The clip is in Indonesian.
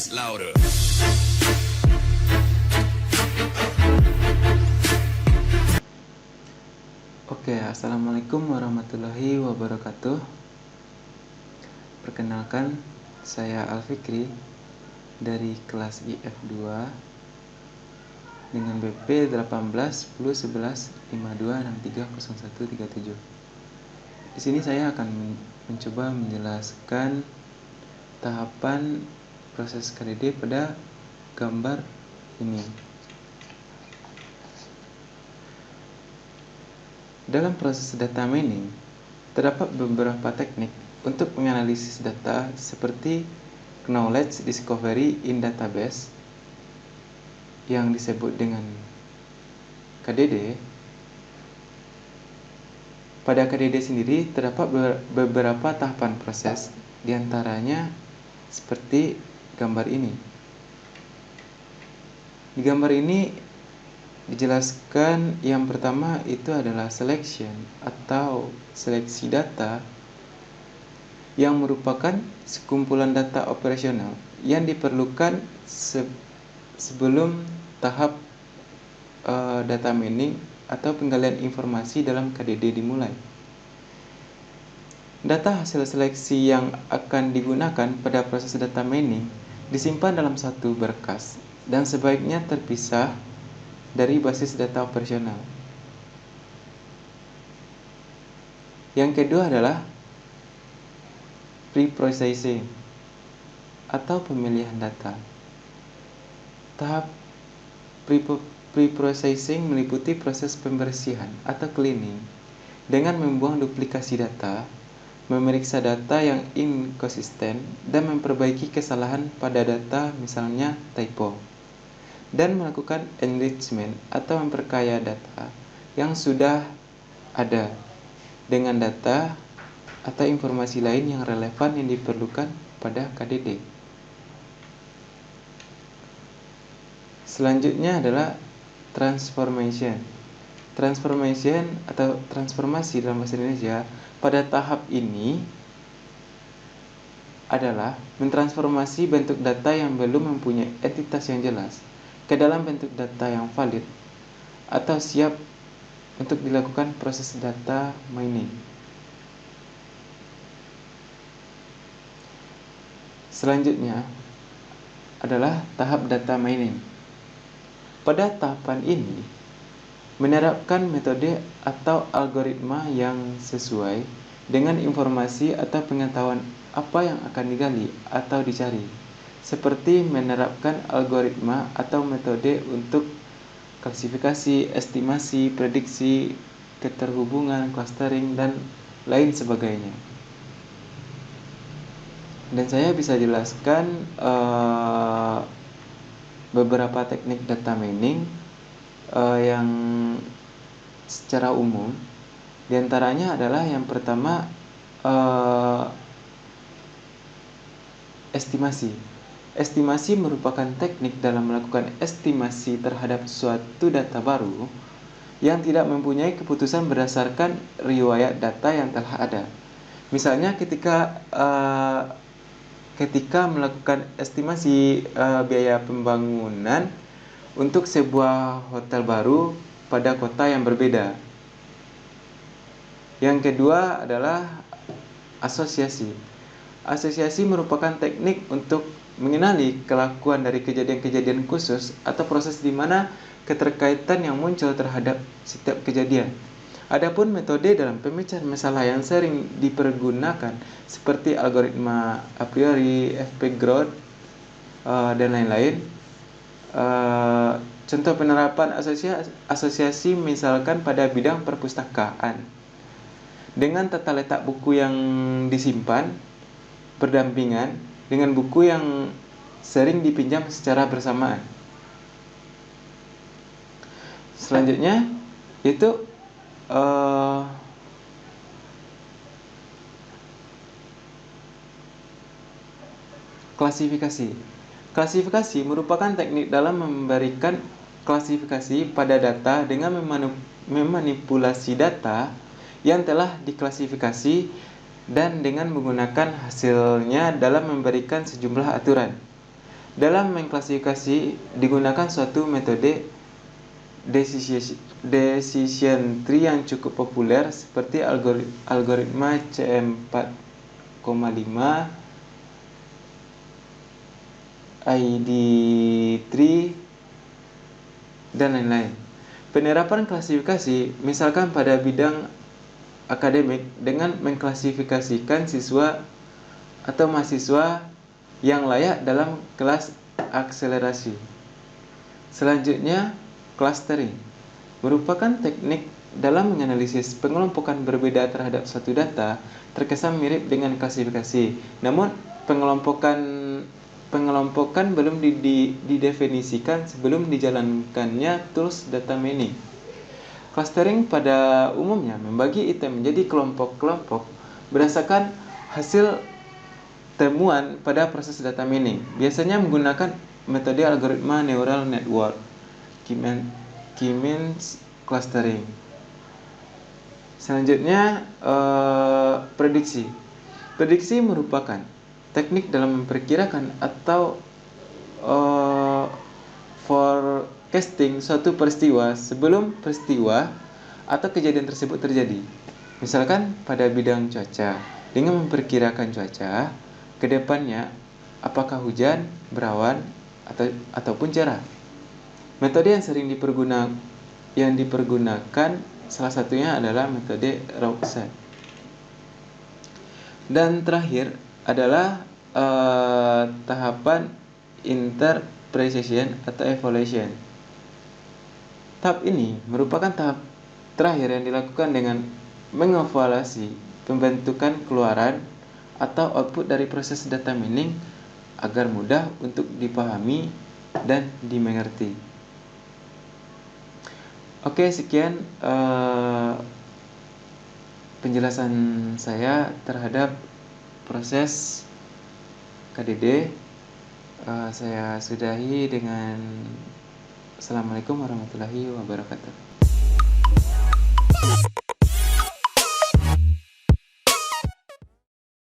bass louder. Oke, assalamualaikum warahmatullahi wabarakatuh. Perkenalkan, saya Alfikri dari kelas IF2 dengan BP 18 10 11 52 63 01 37. Di sini saya akan mencoba menjelaskan tahapan proses KDD pada gambar ini. Dalam proses data mining, terdapat beberapa teknik untuk menganalisis data seperti knowledge discovery in database yang disebut dengan KDD. Pada KDD sendiri terdapat beberapa tahapan proses, diantaranya seperti gambar ini. Di gambar ini dijelaskan yang pertama itu adalah selection atau seleksi data yang merupakan sekumpulan data operasional yang diperlukan sebelum tahap data mining atau penggalian informasi dalam KDD dimulai. Data hasil seleksi yang akan digunakan pada proses data mining disimpan dalam satu berkas dan sebaiknya terpisah dari basis data operasional. Yang kedua adalah pre-processing atau pemilihan data. Tahap pre-processing meliputi proses pembersihan atau cleaning dengan membuang duplikasi data, memeriksa data yang inkonsisten, dan memperbaiki kesalahan pada data, misalnya typo, dan melakukan enrichment atau memperkaya data yang sudah ada dengan data atau informasi lain yang relevan yang diperlukan pada KDD. Selanjutnya adalah transformation. Transformation atau transformasi dalam bahasa Indonesia pada tahap ini adalah mentransformasi bentuk data yang belum mempunyai entitas yang jelas ke dalam bentuk data yang valid atau siap untuk dilakukan proses data mining. Selanjutnya adalah tahap data mining. Pada tahapan ini, menerapkan metode atau algoritma yang sesuai dengan informasi atau pengetahuan apa yang akan digali atau dicari, seperti menerapkan algoritma atau metode untuk klasifikasi, estimasi, prediksi, keterhubungan, clustering, dan lain sebagainya. Dan saya bisa jelaskan beberapa teknik data mining yang secara umum. Di antaranya adalah yang pertama estimasi. Estimasi merupakan teknik dalam melakukan estimasi terhadap suatu data baru yang tidak mempunyai keputusan berdasarkan riwayat data yang telah ada. Misalnya ketika melakukan estimasi biaya pembangunan untuk sebuah hotel baru pada kota yang berbeda. Yang kedua adalah asosiasi. Asosiasi merupakan teknik untuk mengenali kelakuan dari kejadian-kejadian khusus atau proses di mana keterkaitan yang muncul terhadap setiap kejadian. Adapun metode dalam pemecahan masalah yang sering dipergunakan seperti algoritma a priori, FP Growth, dan lain-lain. Contoh penerapan asosiasi misalkan pada bidang perpustakaan. Dengan tata letak buku yang disimpan berdampingan dengan buku yang sering dipinjam secara bersamaan. Selanjutnya itu klasifikasi. Klasifikasi merupakan teknik dalam memberikan klasifikasi pada data dengan memanipulasi data yang telah diklasifikasi dan dengan menggunakan hasilnya dalam memberikan sejumlah aturan. Dalam mengklasifikasi digunakan suatu metode decision tree yang cukup populer seperti algoritma CM4,5, ID3, dan lain-lain. Penerapan klasifikasi misalkan pada bidang akademik dengan mengklasifikasikan siswa atau mahasiswa yang layak dalam kelas akselerasi. Selanjutnya, clustering merupakan teknik dalam menganalisis pengelompokan berbeda terhadap suatu data terkesan mirip dengan klasifikasi. Namun, pengelompokan belum didefinisikan sebelum dijalankannya tools data mining. Clustering pada umumnya membagi item menjadi kelompok-kelompok berdasarkan hasil temuan pada proses data mining. Biasanya menggunakan metode algoritma neural network, K-means clustering. Selanjutnya, prediksi. Prediksi merupakan teknik dalam memperkirakan atau forecasting suatu peristiwa sebelum peristiwa atau kejadian tersebut terjadi. Misalkan pada bidang cuaca, dengan memperkirakan cuaca ke depannya apakah hujan, berawan, ataupun cerah. Metode yang sering dipergunakan salah satunya adalah metode Rorschach. Dan terakhir adalah tahapan interpretation atau evaluation. Tahap ini merupakan tahap terakhir yang dilakukan dengan mengevaluasi pembentukan keluaran atau output dari proses data mining agar mudah untuk dipahami dan dimengerti. Oke, sekian penjelasan saya terhadap proses KDD. Saya sudahi dengan Assalamualaikum warahmatullahi wabarakatuh.